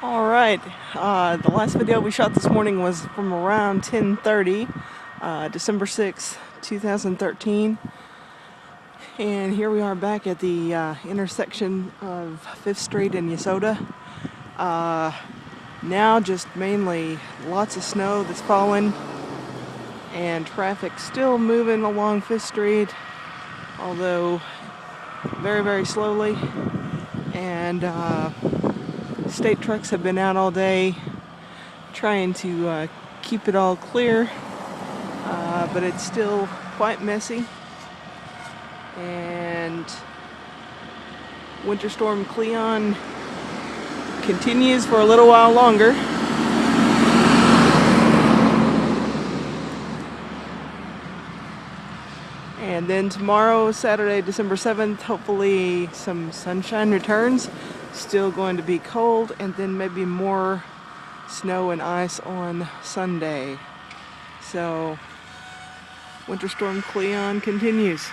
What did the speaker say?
Alright, the last video we shot this morning was from around 10:30, December 6th, 2013. And here we are back at the intersection of 5th Street and Yesota. Now just mainly lots of snow that's fallen and traffic still moving along 5th Street, although very, very slowly. And state trucks have been out all day trying to keep it all clear, but it's still quite messy. And Winter Storm Cleon continues for a little while longer. And then tomorrow, Saturday, December 7th, hopefully some sunshine returns. Still going to be cold, and then maybe more snow and ice on Sunday. So, Winter Storm Cleon continues.